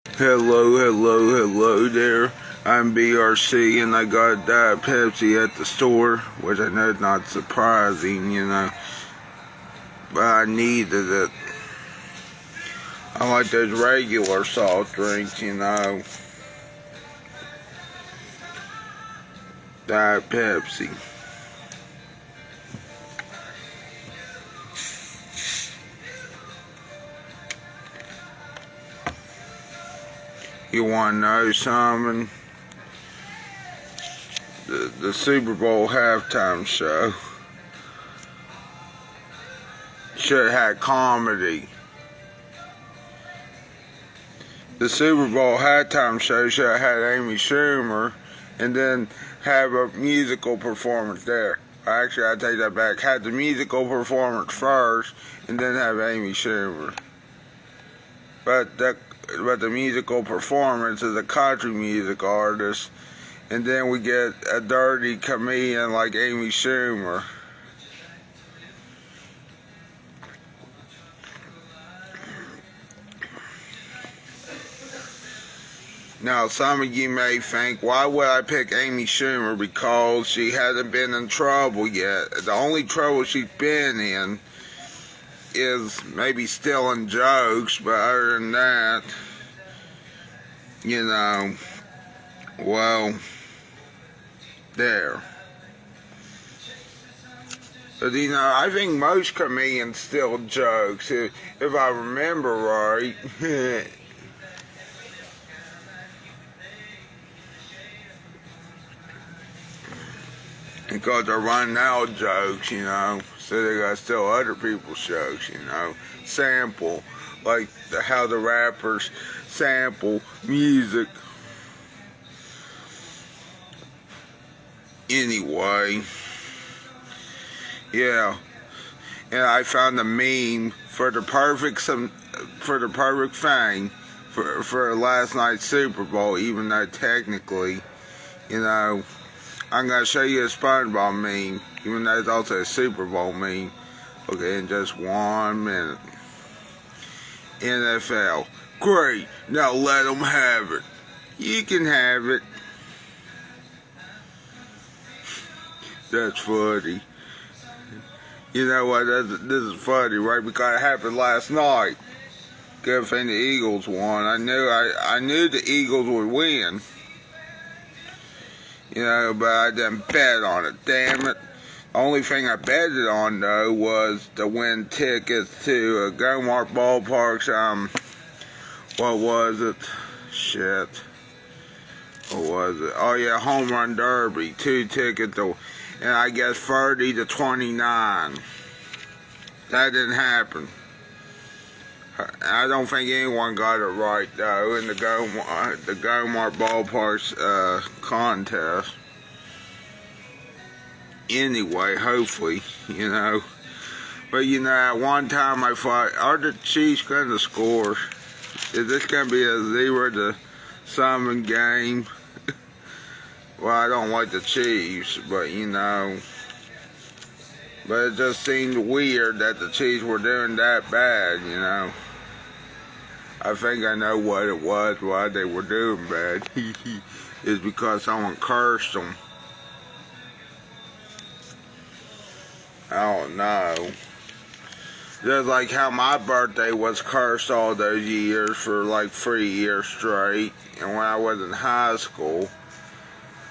Hello there. I'm BRC and I got Diet Pepsi at the store, which I know is not surprising, but I needed it. I like those regular soft drinks, Diet Pepsi. You want to know something? The Super Bowl halftime show should have had comedy. The Super Bowl halftime show should have had Amy Schumer and then have a musical performance there. Actually, I take that back. Have the musical performance first and then have Amy Schumer. But the musical performance is a country music artist, and then we get a dirty comedian like Amy Schumer. Now, some of you may think, why would I pick Amy Schumer? Because she hasn't been in trouble yet. The only trouble she's been in is maybe stealing jokes, but other than that, well, there. But I think most comedians steal jokes, if I remember right. Because they're running out of jokes, so they gotta steal other people's jokes, sample, like how the rappers sample music. Anyway, yeah, and I found a meme for the perfect thing for last night's Super Bowl, even though technically, I'm going to show you a SpongeBob meme, even though it's also a Super Bowl meme. Okay, in just 1 minute. NFL. Great, now let them have it. You can have it. That's funny. You know what, this is funny, right? Because it happened last night. Good thing the Eagles won. I knew the Eagles would win. But I didn't bet on it, damn it. The only thing I betted on, though, was to win tickets to Gomart Ballpark's, what was it? Shit. What was it? Oh, yeah, Home Run Derby. 2 tickets, and I guess 30 to 29. That didn't happen. I don't think anyone got it right, though, in the Gomart Ballpark's contest. Anyway, hopefully, But, at one time I thought, are the Chiefs going to score? Is this going to be a 0-7 game? Well, I don't like the Chiefs, but, But it just seemed weird that the Chiefs were doing that bad, I think I know what it was, why they were doing bad. It's because someone cursed them. I don't know. Just like how my birthday was cursed all those years for like 3 years straight, and when I was in high school.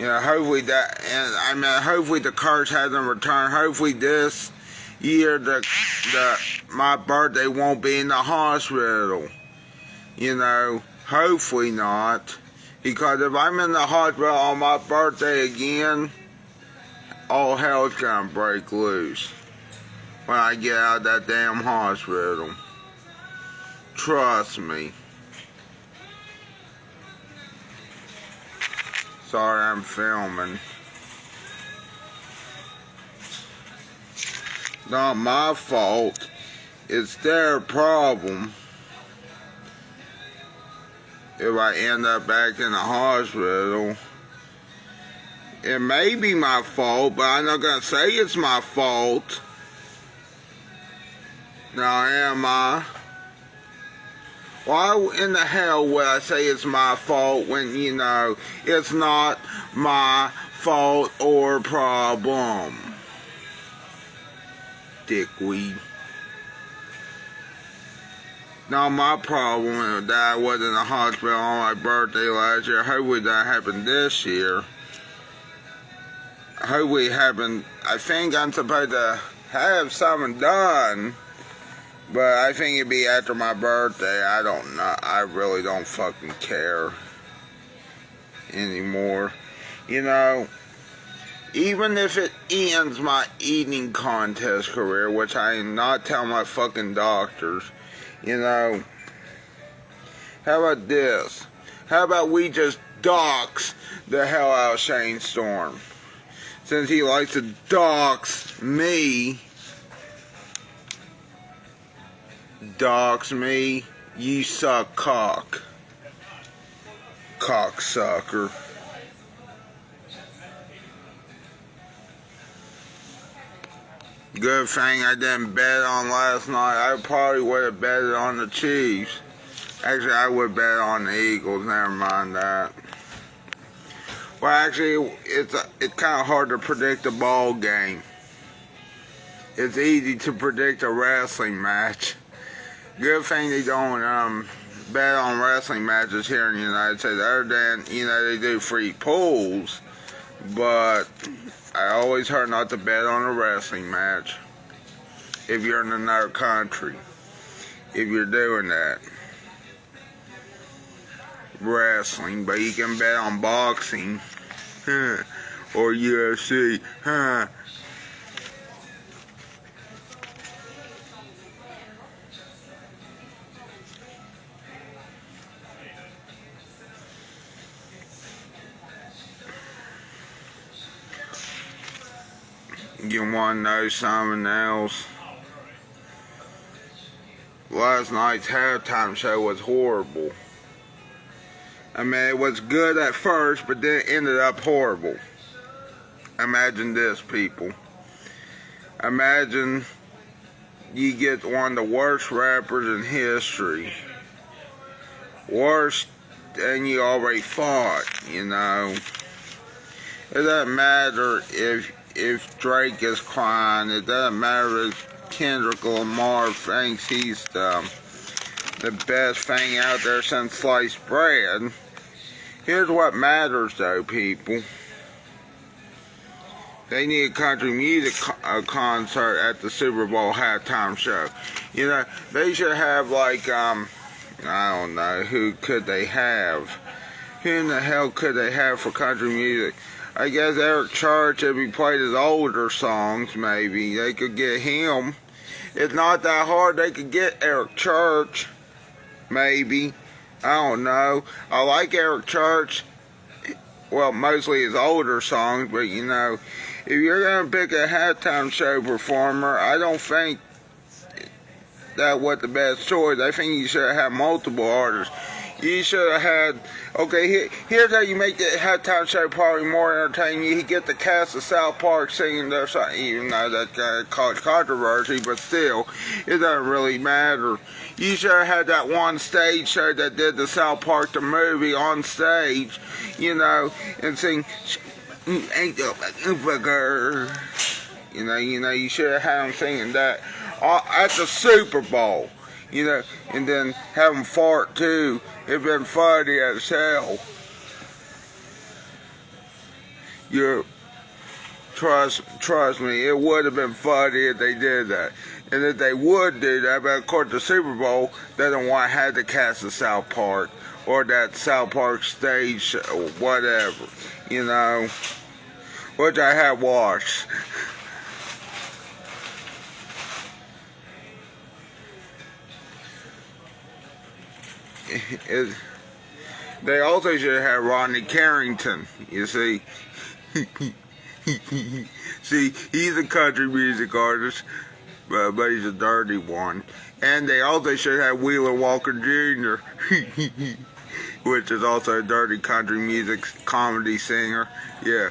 Hopefully hopefully the curse hasn't returned. Hopefully this year my birthday won't be in the hospital. Hopefully not. Because if I'm in the hospital on my birthday again, all hell's gonna break loose when I get out of that damn hospital. Trust me. Sorry, I'm filming. Not my fault. It's their problem if I end up back in the hospital. It may be my fault, but I'm not going to say it's my fault. Now, am I? Why in the hell would I say it's my fault when, you know, it's not my fault or problem? Dickweed. Not my problem that I was in the hospital on my birthday last year. Hopefully that happened this year. Hopefully it happened. I think I'm supposed to have something done, but I think it'd be after my birthday. I don't know. I really don't fucking care anymore. You know, even if it ends my eating contest career, which I am not telling my fucking doctors, you know, how about this? How about we just dox the hell out of Shane Storm? Since he likes to dox me, you suck cock. Cocksucker. Good thing I didn't bet on last night. I probably would have betted on the Chiefs. Actually, I would bet on the Eagles. Never mind that. Well, actually, it's kind of hard to predict a ball game. It's easy to predict a wrestling match. Good thing they don't bet on wrestling matches here in the United States. Other than, you know, they do free pools, but I always heard not to bet on a wrestling match if you're in another country. If you're doing that. Wrestling, but you can bet on boxing or UFC. You want to know something else? Last night's halftime show was horrible. I mean, it was good at first, but then it ended up horrible. Imagine this, people. Imagine you get one of the worst rappers in history. Worse than you already fought, you know. It doesn't matter if Drake is crying. It doesn't matter if Kendrick Lamar thinks he's the best thing out there since sliced bread. Here's what matters, though, people. They need a country music concert at the Super Bowl halftime show. You know, they should have, like, I don't know, who could they have? Who in the hell could they have for country music? I guess Eric Church, if he played his older songs, maybe. They could get him. It's not that hard. They could get Eric Church, maybe. I don't know. I like Eric Church. Well, mostly his older songs, but you know, if you're going to pick a halftime show performer, I don't think that was the best choice. I think you should have multiple artists. You should have had, okay, here's how you make the halftime show probably more entertaining. You get the cast of South Park singing their song, even though that caused controversy, but still, it doesn't really matter. You should have had that one stage show that did the South Park the movie on stage, you know, and sing, ain't no fucker. You know, you should have had them singing that at the Super Bowl. You know, and then have them fart too. It'd been funny as hell. Trust me, it would have been funny if they did that. And if they would do that, but of course the Super Bowl doesn't want to have the cast of South Park or that South Park stage show, whatever, you know, which I have watched. They also should have Rodney Carrington, you see. See, he's a country music artist, but he's a dirty one. And they also should have Wheeler Walker Jr., which is also a dirty country music comedy singer. Yeah.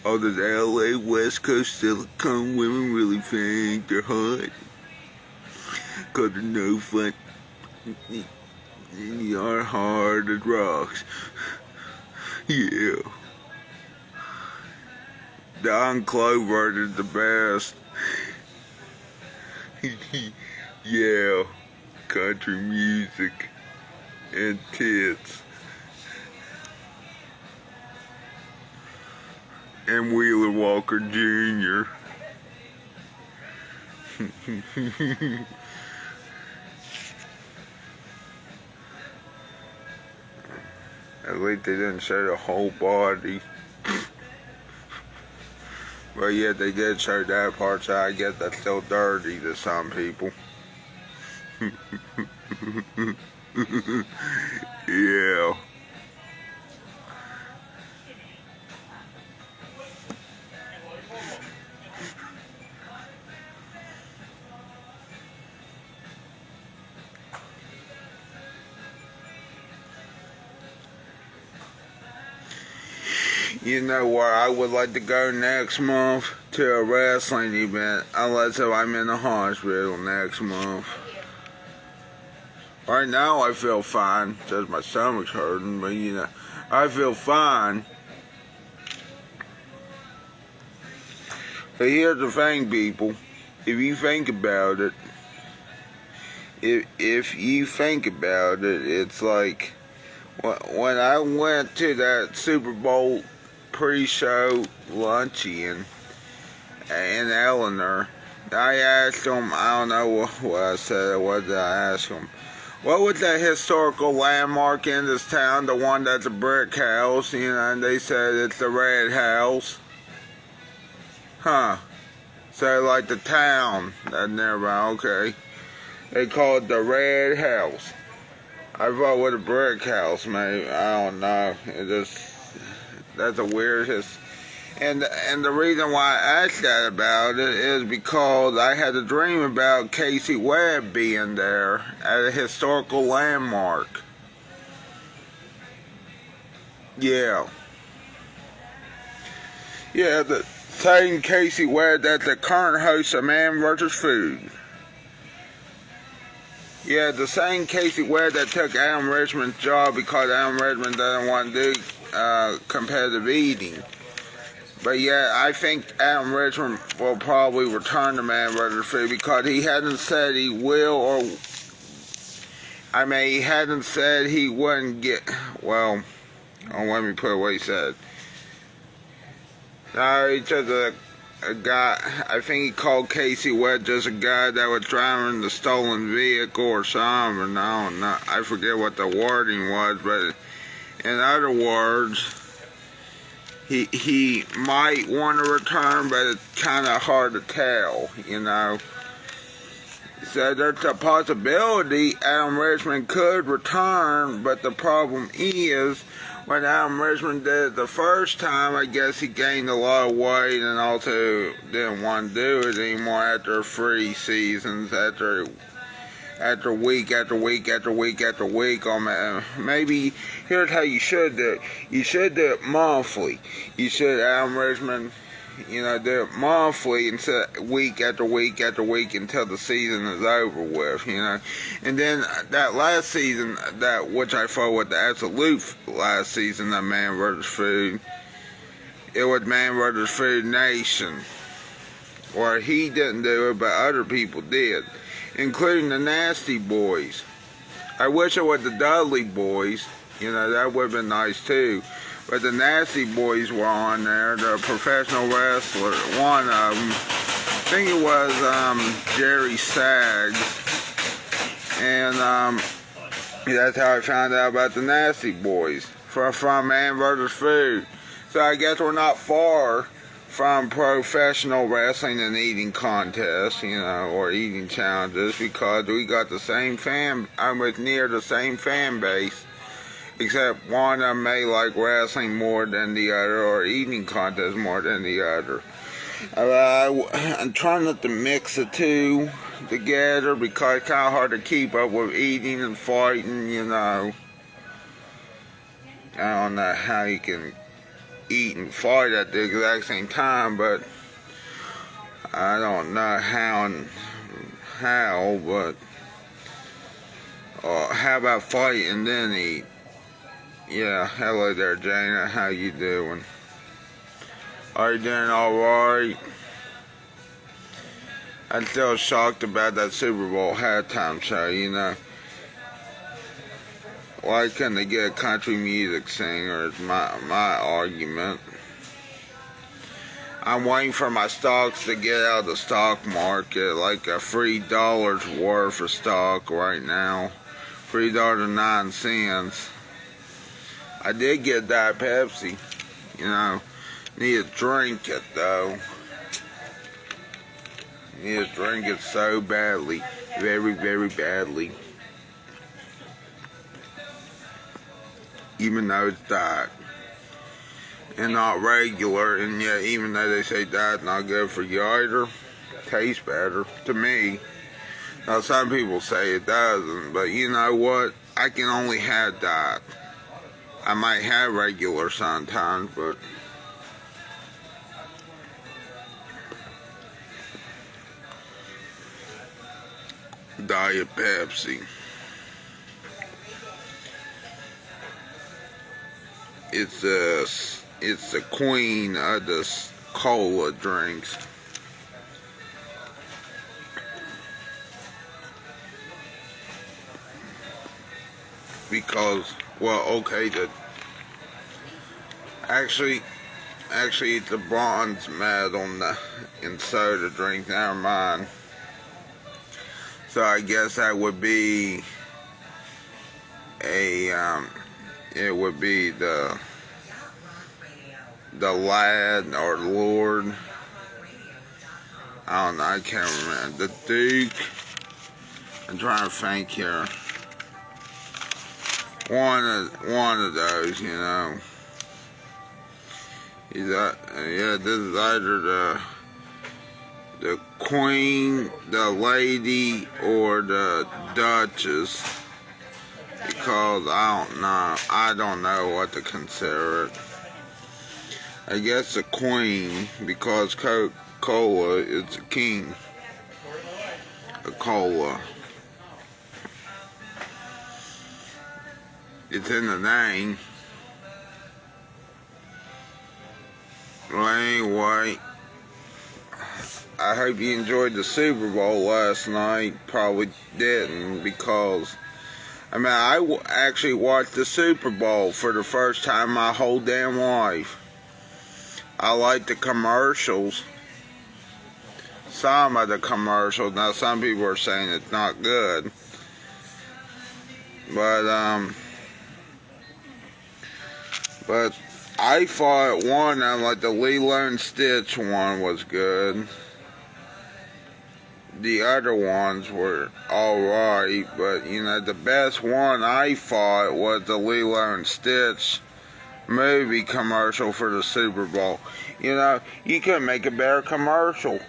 Oh, the LA West Coast silicone women really think they're hot. 'Cause they're no fun. You're hard as rocks. Yeah. Don Clover is the best. Yeah. Country music and tits. And Wheeler Walker Jr. At least they didn't show the whole body. But yeah, they did show that part, so I guess that's still dirty to some people. Yeah. You know where I would like to go next month? To a wrestling event, unless if I'm in the hospital next month. Right now I feel fine, just my stomach's hurting, but you know, I feel fine. But here's the thing, people, if you think about it, if you think about it, it's like, when I went to that Super Bowl pre-show luncheon in Eleanor, I asked them, I don't know what I said, what did I ask them? What was that historical landmark in this town, the one that's a brick house, you know, and they said it's the Red House. Huh. So like the town, that's nearby, okay. They call it the Red House. I thought with a brick house, maybe, I don't know, it just, that's a weird and the reason why I asked that about it is because I had a dream about Casey Webb being there at a historical landmark. Yeah. Yeah, the same Casey Webb that's the current host of Man vs. Food. Yeah, the same Casey Webb that took Adam Richman's job because Adam Richman doesn't want to do competitive eating. But yeah, I think Adam Richman will probably return to Man vs. Food because he hasn't said he will, or I mean, he hasn't said he wouldn't get, well, let me put what he said. No, he's just a guy, I think he called Casey Webb just a guy that was driving the stolen vehicle or something, I don't know, I forget what the wording was, but in other words, he might want to return, but it's kind of hard to tell, you know. So there's a possibility Adam Richman could return, but the problem is, when Adam Richman did it the first time, I guess he gained a lot of weight and also didn't want to do it anymore after 3 seasons, after week after week after week after week. Maybe here's how you should do it. You should do it monthly. You should, Adam Richman, you know, do it monthly instead of week after week after week until the season is over with, you know. And then that last season, which I thought was the absolute last season of Man vs. Food, it was Man vs. Food Nation, where he didn't do it, but other people did, including the Nasty Boys. I wish it was the Dudley Boys, you know, that would have been nice too. But the Nasty Boys were on there, the professional wrestler, one of them. I think it was Jerry Saggs. And that's how I found out about the Nasty Boys, from Man vs. Food. So I guess we're not far from professional wrestling and eating contests, you know, or eating challenges, because we got the same near the same fan base, except one of them may like wrestling more than the other, or eating contests more than the other. I'm trying not to mix the two together because it's kind of hard to keep up with eating and fighting, you know. I don't know how you can eat and fight at the exact same time, but I don't know how, but How about fight and then eat? Yeah, hello there, Jana. How you doing? Are you doing alright? I'm still shocked about that Super Bowl halftime show, you know. Why couldn't they get a country music singer is my argument. I'm waiting for my stocks to get out of the stock market, like a $3 worth of stock right now. $3.09. I did get that Pepsi, you know. Need to drink it though. Need to drink it so badly. Very, very badly. Even though it's diet. And not regular, and yet even though they say diet's not good for you either, tastes better to me. Now some people say it doesn't, but you know what? I can only have diet. I might have regular sometimes, but Diet Pepsi. It's the queen of the cola drinks. Because, well, okay, actually it's a bronze medal in soda drink. Never mind. So I guess that would be it would be the lad or lord. I don't know. I can't remember. The Duke. I'm trying to think here. One of those, you know. Yeah, this is either the queen, the lady, or the duchess. Because I don't know what to consider it. I guess the queen, because Coca-Cola is the king of cola. It's in the name. Well, anyway, I hope you enjoyed the Super Bowl last night. Probably didn't, because I mean, I actually watched the Super Bowl for the first time my whole damn life. I like the commercials. Some of the commercials. Now, some people are saying it's not good. But I thought one of them, like the Lilo and Stitch one, was good. The other ones were alright, but you know, the best one I thought was the Lilo and Stitch movie commercial for the Super Bowl. You know, you couldn't make a better commercial.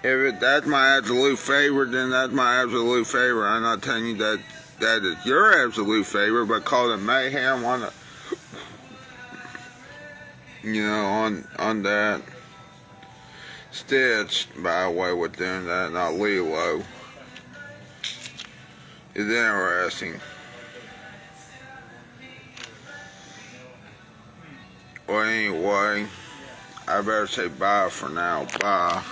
If that's my absolute favorite, then that's my absolute favorite. I'm not telling you that is your absolute favorite, but call it mayhem on the, you know, on that. Stitch, by the way, with doing that, not Lilo. It's interesting. Well, anyway, I better say bye for now. Bye.